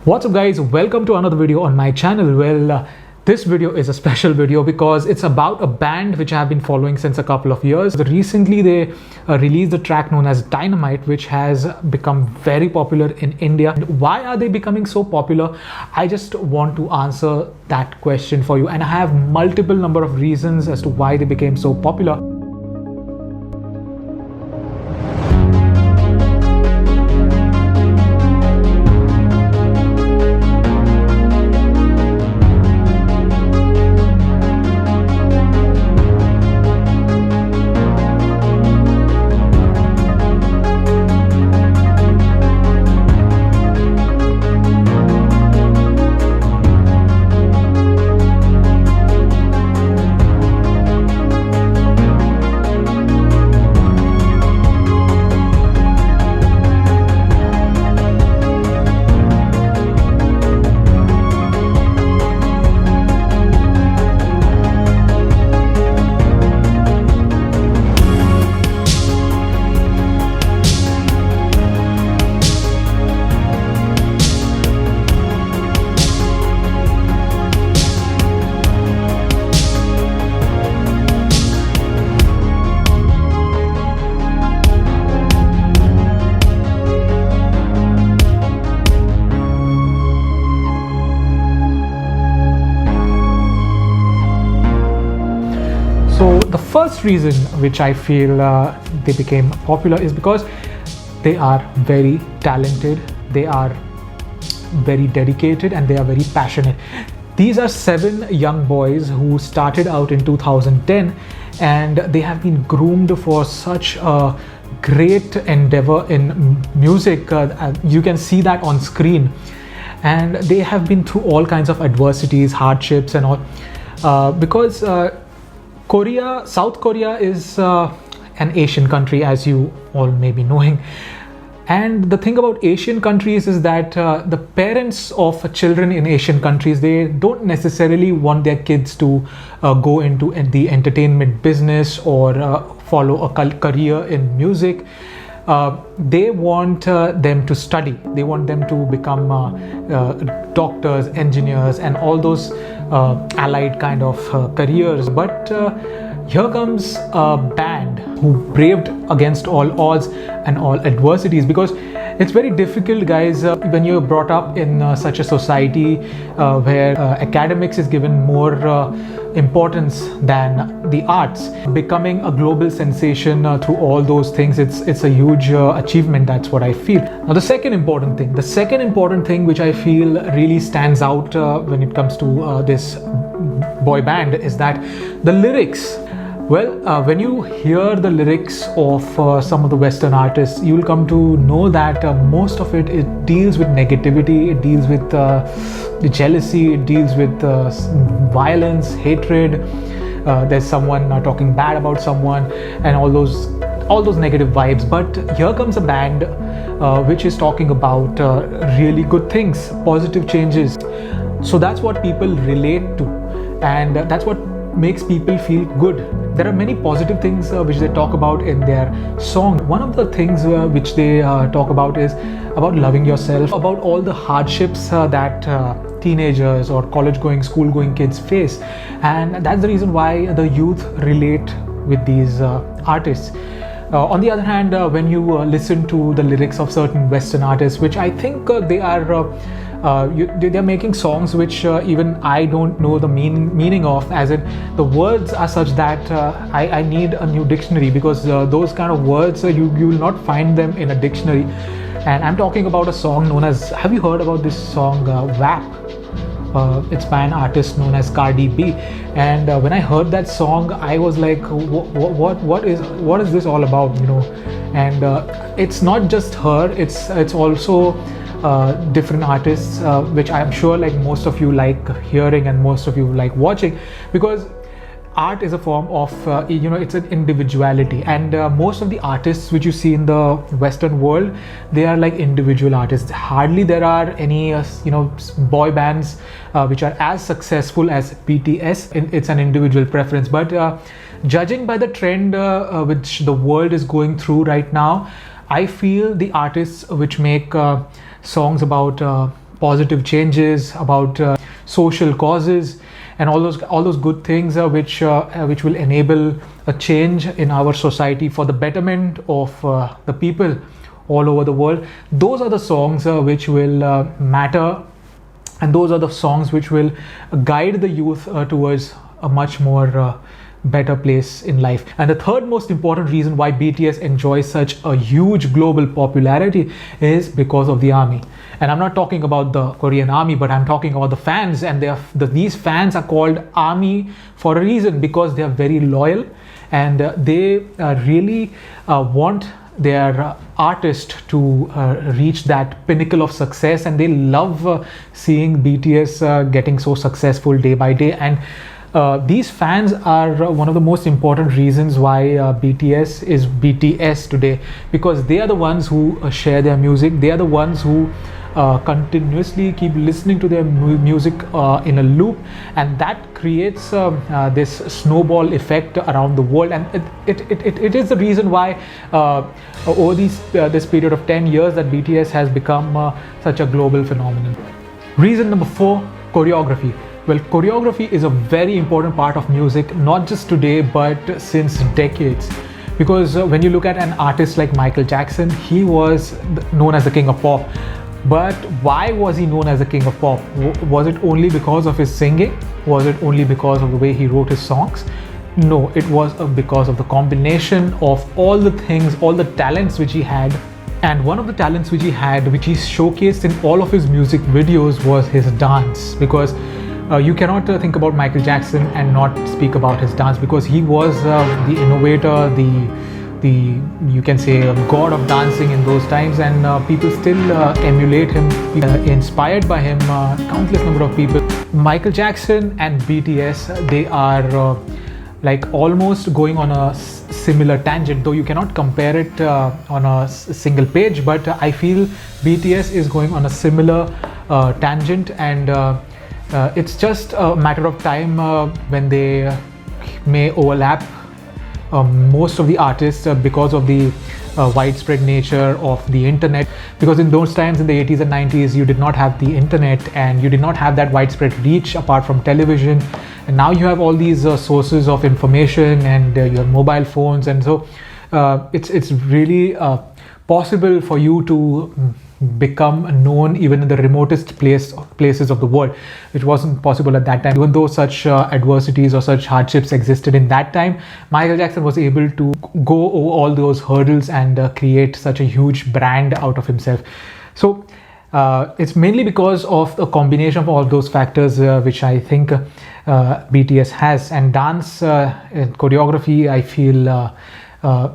What's up guys, welcome to another video on my channel. This video is a special video because it's about a band which I have been following since a couple of years. Recently they released a track known as Dynamite, which has become very popular in India. And why are they becoming so popular? I just want to answer that question for you, and I have multiple number of reasons as to why they became so popular. So the first reason which I feel they became popular is because they are very talented, they are very dedicated, and they are very passionate. These are 7 young boys who started out in 2010, and they have been groomed for such a great endeavor in music. You can see that on screen, and they have been through all kinds of adversities, hardships and all, because South Korea is an Asian country, as you all may be knowing. And the thing about Asian countries is that the parents of children in Asian countries, they don't necessarily want their kids to go into the entertainment business or follow a career in music. They want them to study. They want them to become doctors, engineers, and all those allied kind of careers. But here comes a band who braved against all odds and all adversities, because it's very difficult, guys, when you're brought up in such a society where academics is given more importance than the arts. Becoming a global sensation through all those things, it's a huge achievement. That's what I feel. Now the second important thing which I feel really stands out when it comes to this boy band is that the lyrics. Well, when you hear the lyrics of some of the Western artists, you will come to know that most of it deals with negativity, it deals with the jealousy, it deals with violence, hatred. There's someone talking bad about someone, and all those negative vibes. But here comes a band which is talking about really good things, positive changes. So that's what people relate to, and that's what makes people feel good. There are many positive things which they talk about in their song. One of the things which they talk about is about loving yourself, about all the hardships that teenagers or college-going, school-going kids face, and that's the reason why the youth relate with these artists. On the other hand, when you listen to the lyrics of certain Western artists, which I think they are they're making songs which even I don't know the meaning of, as in the words are such that I need a new dictionary, because those kind of words you will not find them in a dictionary. And I'm talking about a song known as, have you heard about this song WAP? It's by an artist known as Cardi B, and when I heard that song, I was like, what is this all about, you know? And it's not just her, it's also different artists which I'm sure like most of you like hearing and most of you like watching, because art is a form of it's an individuality, and most of the artists which you see in the Western world, they are like individual artists. Hardly there are any boy bands which are as successful as BTS. It's an individual preference, but judging by the trend which the world is going through right now, I feel the artists which make songs about positive changes, about social causes, and all those good things which will enable a change in our society for the betterment of the people all over the world. Those are the songs which will matter, and those are the songs which will guide the youth towards a much more better place in life. And the third most important reason why BTS enjoys such a huge global popularity is because of the army. And I'm not talking about the Korean army, but I'm talking about the fans. And these fans are called army for a reason, because they are very loyal, and they really want their artist to reach that pinnacle of success, and they love seeing BTS getting so successful day by day. And these fans are one of the most important reasons why BTS is BTS today, because they are the ones who share their music. They are the ones who continuously keep listening to their music in a loop, and that creates this snowball effect around the world. And it is the reason why over this period of 10 years that BTS has become such a global phenomenon. Reason number 4, choreography. Well, choreography is a very important part of music, not just today, but since decades. Because when you look at an artist like Michael Jackson, he was known as the king of pop. But why was he known as the king of pop? Was it only because of his singing? Was it only because of the way he wrote his songs? No, it was because of the combination of all the things, all the talents which he had. And one of the talents which he had, which he showcased in all of his music videos, was his dance. Because you cannot think about Michael Jackson and not speak about his dance, because he was the innovator, the you can say god of dancing in those times, and people still emulate him, inspired by him, countless number of people. Michael Jackson and BTS, they are like almost going on a similar tangent, though you cannot compare it on a single page, but I feel BTS is going on a similar tangent, and it's just a matter of time when they may overlap most of the artists because of the widespread nature of the internet. Because in those times, in the 80s and 90s, you did not have the internet, and you did not have that widespread reach apart from television. And now you have all these sources of information, and your mobile phones, and so it's really possible for you to become known even in the remotest places of the world, which wasn't possible at that time. Even though such adversities or such hardships existed in that time, Michael Jackson was able to go over all those hurdles and create such a huge brand out of himself. So it's mainly because of the combination of all those factors which I think BTS has. And dance and choreography, I feel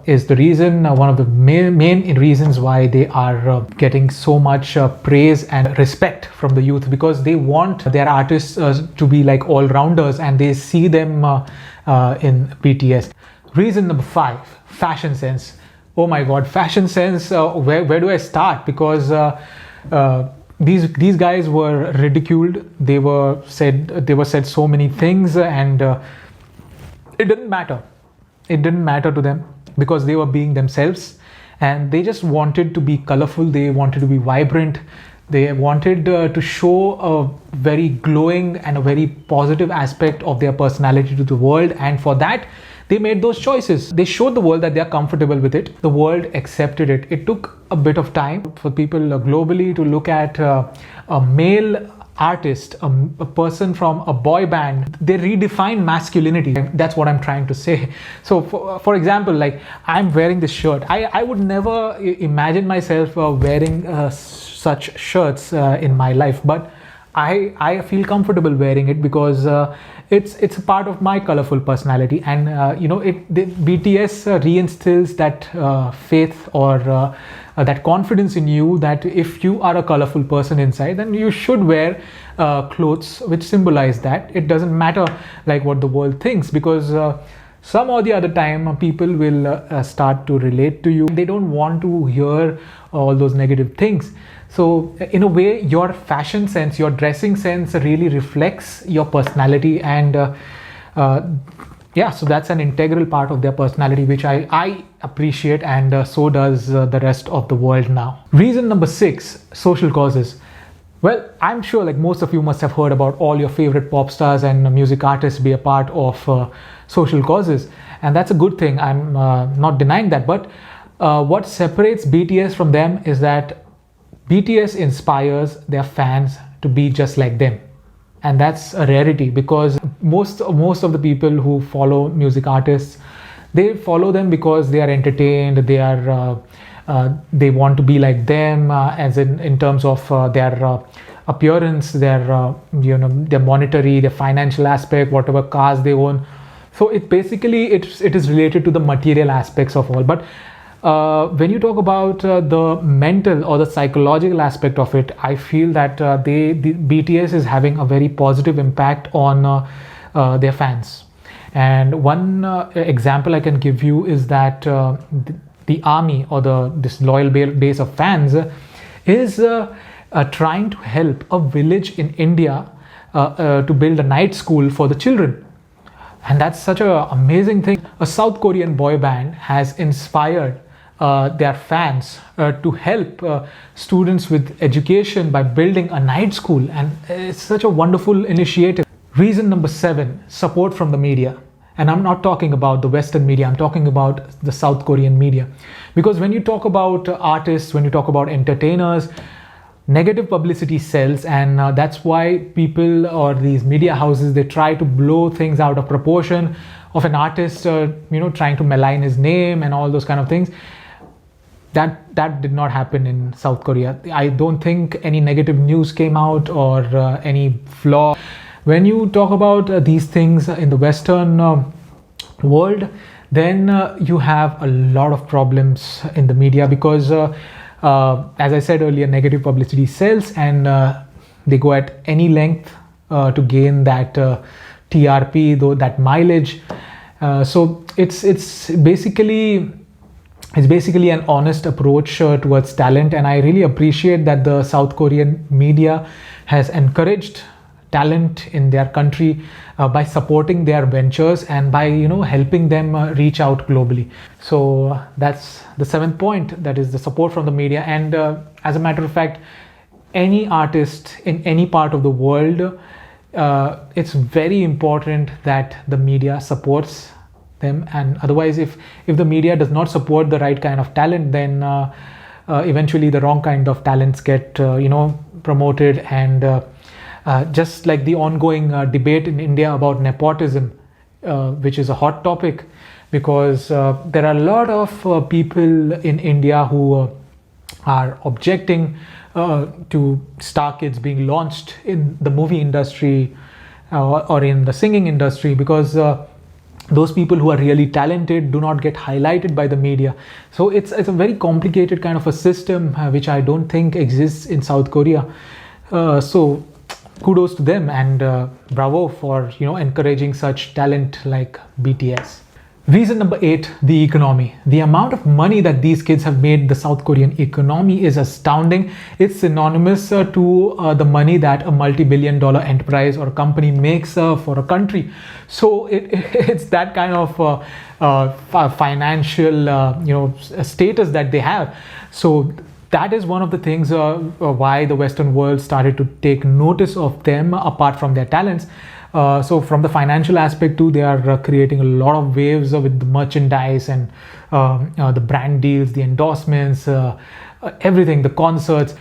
is the reason, one of the main reasons why they are getting so much praise and respect from the youth, because they want their artists to be like all-rounders, and they see them in BTS. Reason number 5, fashion sense. Oh my god, fashion sense, where do I start? Because these guys were ridiculed, they were said so many things, and it didn't matter to them, because they were being themselves, and they just wanted to be colorful, they wanted to be vibrant, they wanted to show a very glowing and a very positive aspect of their personality to the world. And for that, they made those choices. They showed the world that they are comfortable with it. The world accepted it. It took a bit of time for people globally to look at a male artist, a person from a boy band. They redefine masculinity. That's what I'm trying to say. So for example, like, I'm wearing this shirt. I would never imagine myself wearing such shirts in my life, but I feel comfortable wearing it because it's a part of my colorful personality. And BTS reinstills that faith or that confidence in you, that if you are a colorful person inside, then you should wear clothes which symbolize that. It doesn't matter like what the world thinks, because some or the other time people will start to relate to you. They don't want to hear all those negative things. So in a way, your fashion sense, your dressing sense really reflects your personality, and so that's an integral part of their personality, which I appreciate, and so does the rest of the world now. Reason number 6, social causes. Well, I'm sure like most of you must have heard about all your favorite pop stars and music artists be a part of social causes, and that's a good thing. I'm not denying that, but what separates BTS from them is that BTS inspires their fans to be just like them, and that's a rarity because most of the people who follow music artists, they follow them because they are entertained, they want to be like them, as in terms of their appearance, their monetary, their financial aspect, whatever cars they own. So it is related to the material aspects of all. But when you talk about the mental or the psychological aspect of it, I feel that the BTS is having a very positive impact on their fans. And one example I can give you is that the army or this loyal base of fans is trying to help a village in India to build a night school for the children. And that's such an amazing thing. A South Korean boy band has inspired their fans to help students with education by building a night school, and it's such a wonderful initiative. Reason number 7, support from the media. And I'm not talking about the Western media, I'm talking about the South Korean media. Because when you talk about artists, when you talk about entertainers, negative publicity sells, and that's why people or these media houses, they try to blow things out of proportion of an artist, trying to malign his name and all those kind of things. That did not happen in South Korea. I don't think any negative news came out or any flaw. When you talk about these things in the Western world, then you have a lot of problems in the media because, as I said earlier, negative publicity sells, and they go at any length to gain that TRP, though that mileage. So it's basically an honest approach towards talent, and I really appreciate that the South Korean media has encouraged talent in their country by supporting their ventures and by helping them reach out globally. So that's the 7th point, that is the support from the media. And as a matter of fact, any artist in any part of the world, it's very important that the media supports them. And otherwise, if the media does not support the right kind of talent, then eventually the wrong kind of talents get promoted. And just like the ongoing debate in India about nepotism, which is a hot topic, because there are a lot of people in India who are objecting to star kids being launched in the movie industry or in the singing industry, because those people who are really talented do not get highlighted by the media. So it's a very complicated kind of a system which I don't think exists in South Korea. So kudos to them, and bravo for encouraging such talent like BTS. Reason number 8, the economy. The amount of money that these kids have made the South Korean economy is astounding. It's synonymous to the money that a multi-billion-dollar enterprise or company makes for a country. So it's that kind of financial status that they have. So that is one of the things why the Western world started to take notice of them apart from their talents. So from the financial aspect too, they are creating a lot of waves with the merchandise and the brand deals, the endorsements, everything, the concerts.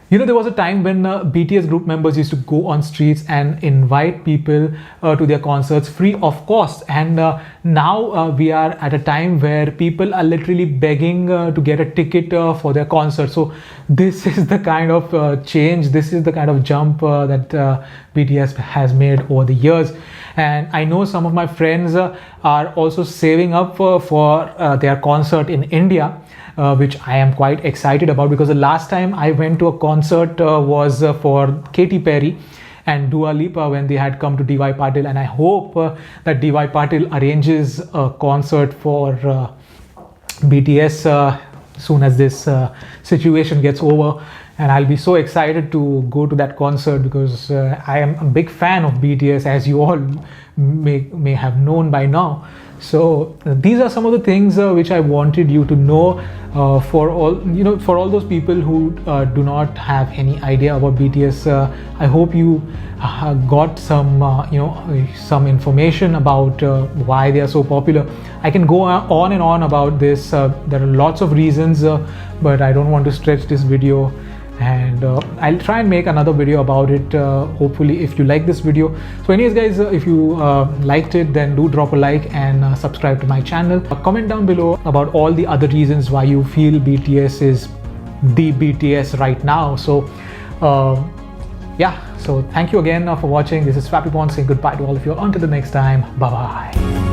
There was a time when BTS group members used to go on streets and invite people to their concerts free of cost. And now we are at a time where people are literally begging to get a ticket for their concert. So this is the kind of change, this is the kind of jump that BTS has made over the years. And I know some of my friends are also saving up for their concert in India. Which I am quite excited about, because the last time I went to a concert was for Katy Perry and Dua Lipa when they had come to DY Patil, and I hope that DY Patil arranges a concert for BTS soon as this situation gets over. and I'll be so excited to go to that concert because I am a big fan of BTS, as you all may have known by now. So these are some of the things which I wanted you to know, for all those people who do not have any idea about BTS. I hope you got some some information about why they are so popular. I can go on and on about this. There are lots of reasons, but I don't want to stretch this video, and I'll try and make another video about it, hopefully, if you like this video. So anyways guys, if you liked it, then do drop a like and subscribe to my channel. Comment down below about all the other reasons why you feel BTS is the BTS right now. So yeah, so thank you again for watching. This is Swappy Pond saying goodbye to all of you. Until the next time, bye bye.